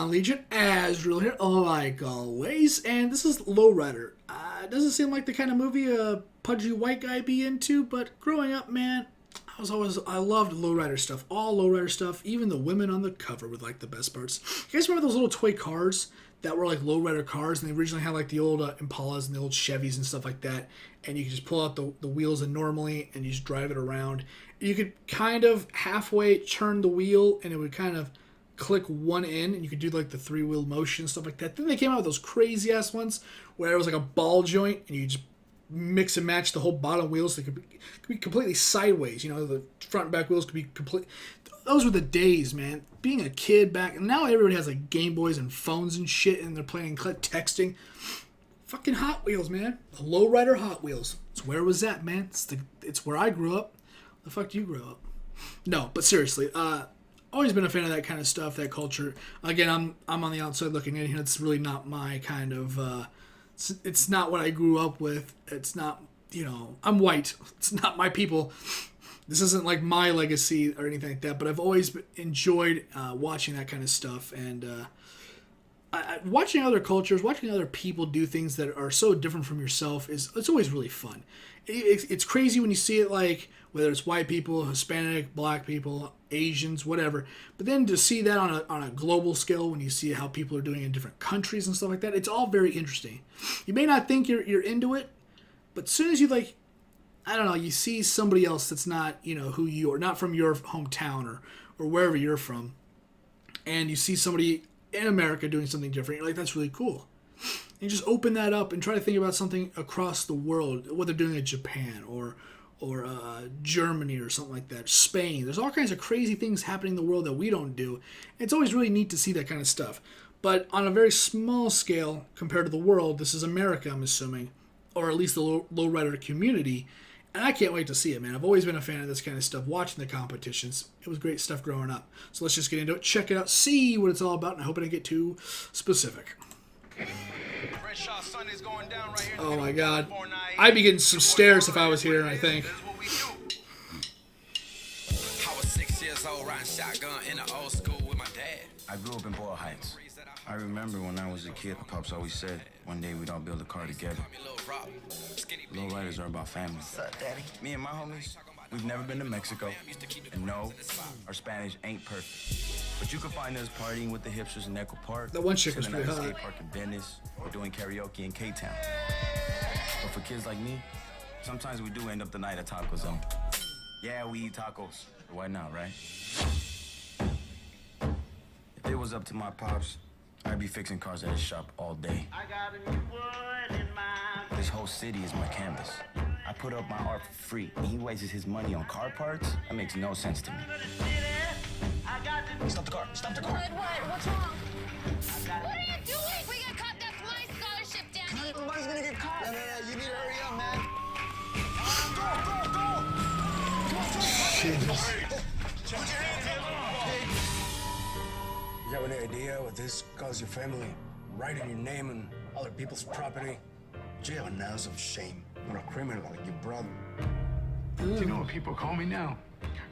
on Legion, Azrael here, like always, and this is Lowrider. It doesn't seem like the kind of movie a pudgy white guy be into, but growing up, man, I loved Lowrider stuff, all Lowrider stuff, even the women on the cover were like the best parts. You guys remember those little toy cars that were like Lowrider cars, and they originally had like the old Impalas and the old Chevys and stuff like that, and you could just pull out the wheels and normally, and you just drive it around. You could kind of halfway turn the wheel, and it would kind of click one in, and you could do like the 3-wheel motion, stuff like that. Then they came out with those crazy ass ones where it was like a ball joint, and you just mix and match the whole bottom wheels. They could be completely sideways. You know, the front and back wheels could be complete. Those were the days, man. Being a kid back, and now everybody has like Game Boys and phones and shit, and they're playing texting. Fucking Hot Wheels, man. The Lowrider Hot Wheels. It's where it was at, man. It's where I grew up. The fuck do you grow up? No, but seriously, always been a fan of that kind of stuff, that culture. Again, I'm on the outside looking in here. It's really not my kind of. It's not what I grew up with. It's not, I'm white. It's not my people. This isn't like my legacy or anything like that. But I've always enjoyed watching that kind of stuff, and watching other cultures, watching other people do things that are so different from yourself it's always really fun. It's crazy when you see it, like whether it's white people, Hispanic, black people, Asians, whatever. But then to see that on a global scale, when you see how people are doing it in different countries and stuff like that, it's all very interesting. You may not think you're into it, but as soon as you you see somebody else that's not who you are, not from your hometown or wherever you're from, and you see somebody in America doing something different, you're like, that's really cool. And you just open that up and try to think about something across the world, what they're doing in Japan or Germany or something like that, Spain. There's all kinds of crazy things happening in the world that we don't do. It's always really neat to see that kind of stuff. But on a very small scale compared to the world, this is America, I'm assuming, or at least the Lowrider community. And I can't wait to see it, man. I've always been a fan of this kind of stuff, watching the competitions. It was great stuff growing up. So let's just get into it, check it out, see what it's all about, and I hope I didn't get too specific. Oh my god. I'd be getting some stares if I was here, I think. I was 6 years old riding shotgun in the old school with my dad. I grew up in Boyle Heights. I remember when I was a kid, Pops always said, one day we'd all build a car together. Lowriders are about family. What's up, Daddy? Me and my homies, we've never been to Mexico. And no, our Spanish ain't perfect. But you can find us partying with the hipsters in Echo Park. That one chick was pretty hot. Skate park in Venice, or doing karaoke in K-Town. But for kids like me, sometimes we do end up the night at Taco Zone. Yeah, we eat tacos. But why not, right? If it was up to my pops, I'd be fixing cars at his shop all day. I got a new wood in my... This whole city is my canvas. I put up my art for free, and he wastes his money on car parts? That makes no sense to me. Stop the car! Stop the car! What? What's wrong? What are you doing? We got caught. That's my scholarship, Daddy. Everybody's gonna get caught. No, you need to hurry up, man. Jesus. You have any idea what this caused your family? Writing your name on other people's property? You have an ounce of shame. You're a criminal like your brother. Do you know what people call me now?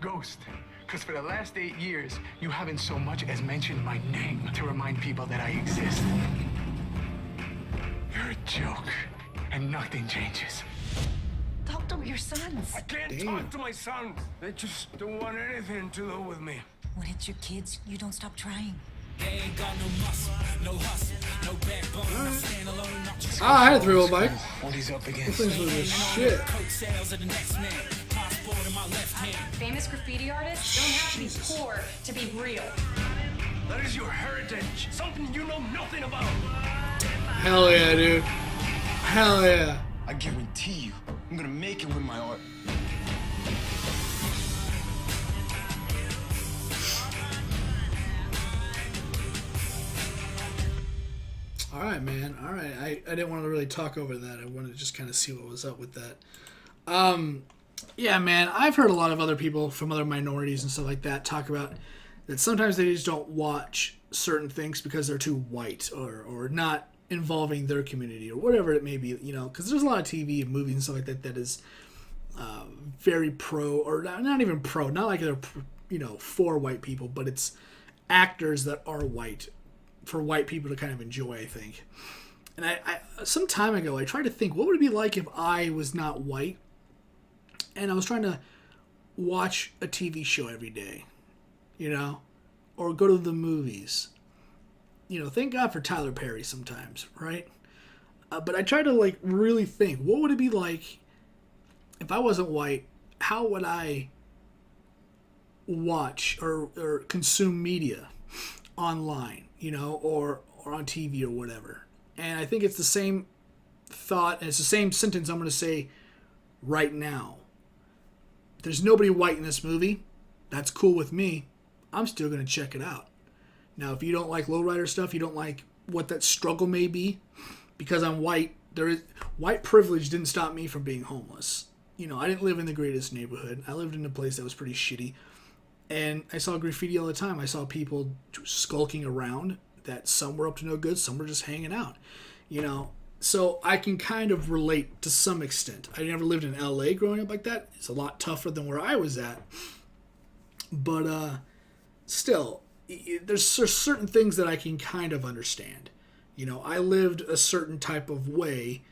Ghost. Because for the last 8 years, you haven't so much as mentioned my name to remind people that I exist. You're a joke, and nothing changes. Talk to your sons. I can't talk to my sons. They just don't want anything to do with me. When it's your kids, you don't stop trying. They ain't got no muscle, no hustle, no backbone, no stand alone, not just I had a 3-wheel bike. What he's up This against. thing's was a shit. coattails of the next man. Passport in my left hand. Famous graffiti artists don't have to be poor to be real. That is your heritage. Something you know nothing about. Hell yeah, dude. Hell yeah. I guarantee you, I'm gonna make it with my art. All right, man. All right. I didn't want to really talk over that. I wanted to just kind of see what was up with that. Yeah, man. I've heard a lot of other people from other minorities and stuff like that talk about that sometimes they just don't watch certain things because they're too white or not involving their community or whatever it may be, because there's a lot of TV and movies and stuff like that that is very pro, or not even pro, not like they're, for white people, but it's actors that are white for white people to kind of enjoy, I think. And I some time ago, I tried to think, what would it be like if I was not white? And I was trying to watch a TV show every day, you know, or go to the movies. You know, thank God for Tyler Perry sometimes, right? But I tried to, like, really think, what would it be like if I wasn't white? How would I watch or consume media online, you know, or on TV or whatever? And I think it's the same thought, and it's the same sentence I'm going to say right now. There's nobody white in this movie. That's cool with me. I'm still going to check it out. Now, if you don't like Lowrider stuff, you don't like what that struggle may be, because I'm white, white privilege didn't stop me from being homeless. You know, I didn't live in the greatest neighborhood. I lived in a place that was pretty shitty. And I saw graffiti all the time. I saw people skulking around, that some were up to no good, some were just hanging out, you know. So I can kind of relate to some extent. I never lived in LA growing up like that. It's a lot tougher than where I was at. But still, there's certain things that I can kind of understand. You know, I lived a certain type of way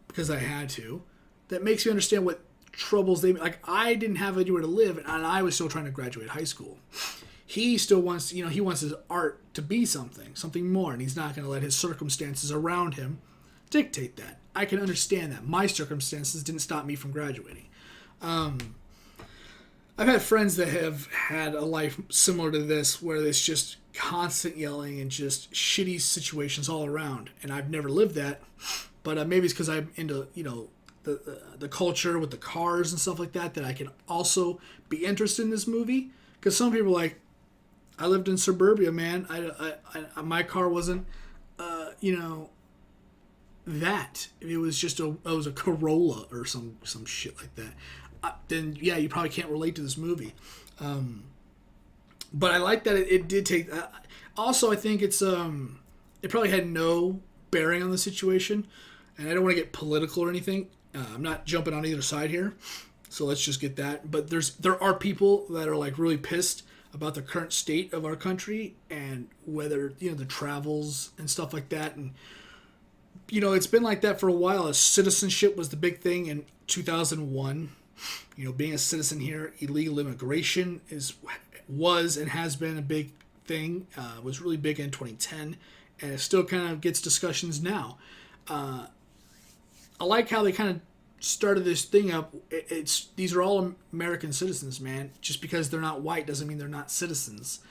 because I had to. That makes me understand what troubles they... Like, I didn't have anywhere to live, and I was still trying to graduate high school. He still wants, you know, he wants his art to be something more, and he's not going to let his circumstances around him dictate that. I can understand that. My circumstances didn't stop me from graduating. I've had friends that have had a life similar to this, where it's just constant yelling and just shitty situations all around, and I've never lived that. But maybe it's because I'm into, you know, the culture with the cars and stuff like that I can also be interested in this movie. Because some people are like, I lived in suburbia, man. I my car wasn't, you know, that. It was just it was a Corolla or some shit like that. Then yeah, you probably can't relate to this movie. But I like that it did take. Also, I think it probably had no bearing on the situation, and I don't want to get political or anything. I'm not jumping on either side here, so let's just get that. But there are people that are like really pissed about the current state of our country and whether, you know, the travels and stuff like that. And, you know, it's been like that for a while. Citizenship was the big thing in 2001. You know, being a citizen here, illegal immigration was and has been a big thing. It was really big in 2010, and it still kind of gets discussions now. I like how they kind of started this thing up. These are all American citizens, man. Just because they're not white doesn't mean they're not citizens.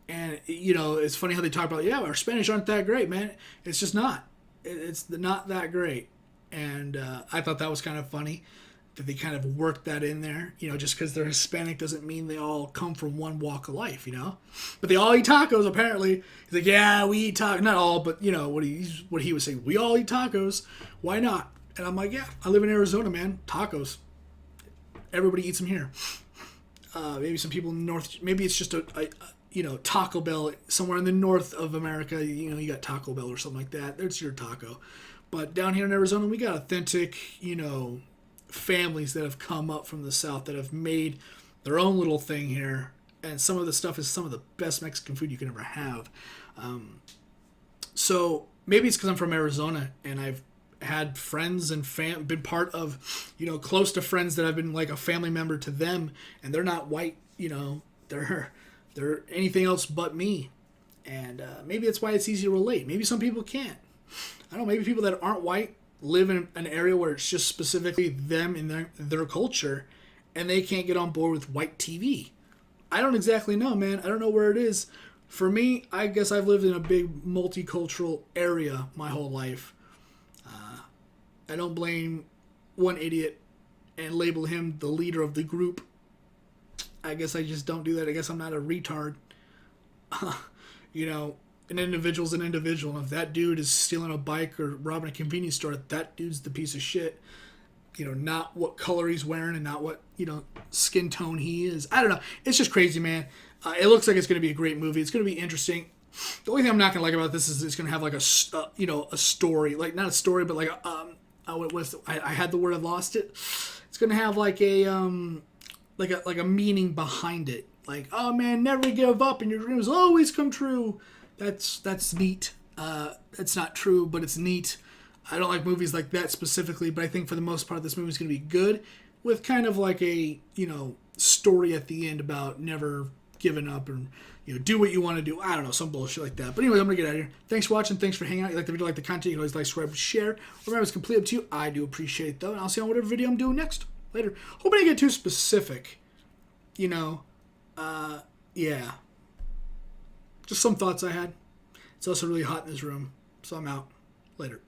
And, you know, it's funny how they talk about, yeah, our Spanish aren't that great, man. It's just not. It's not that great. And I thought that was kind of funny that they kind of worked that in there. You know, just because they're Hispanic doesn't mean they all come from one walk of life, you know. But they all eat tacos, apparently. He's like, yeah, we eat tacos. Not all, but, you know, what he was saying. We all eat tacos. Why not? And I'm like, yeah, I live in Arizona, man. Tacos. Everybody eats them here. Maybe some people in the north, maybe it's just a you know, Taco Bell somewhere in the north of America. You know, you got Taco Bell or something like that. There's your taco. But down here in Arizona, we got authentic, you know, families that have come up from the south that have made their own little thing here. And some of the stuff is some of the best Mexican food you can ever have. So maybe it's because I'm from Arizona and I've had friends and been part of, you know, close to friends that I've been like a family member to them, and they're not white, you know, they're anything else but me. And maybe that's why it's easy to relate. Maybe some people can't. I don't know, maybe people that aren't white live in an area where it's just specifically them and their culture, and they can't get on board with white TV. I don't exactly know, man. I don't know where it is. For me, I guess I've lived in a big multicultural area my whole life. I don't blame one idiot and label him the leader of the group. I guess I just don't do that. I guess I'm not a retard. You know, an individual's an individual. And if that dude is stealing a bike or robbing a convenience store, that dude's the piece of shit. You know, not what color he's wearing and not what, you know, skin tone he is. I don't know. It's just crazy, man. It looks like it's going to be a great movie. It's going to be interesting. The only thing I'm not going to like about this is it's going to have like a, you know, a story. Like, not a story, but like a, I had the word, I lost it. It's going to have like a, like a meaning behind it. Like, oh man, never give up and your dreams always come true. That's neat. That's not true, but it's neat. I don't like movies like that specifically, but I think for the most part this movie's going to be good with kind of like a, story at the end about never giving up and, do what you want to do. I don't know, some bullshit like that. But anyway, I'm going to get out of here. Thanks for watching. Thanks for hanging out. If you like the video, like the content, you can always like, subscribe, share. Remember, it's completely up to you. I do appreciate it, though. And I'll see you on whatever video I'm doing next. Later. Hope I didn't get too specific. Yeah. Just some thoughts I had. It's also really hot in this room, so I'm out. Later.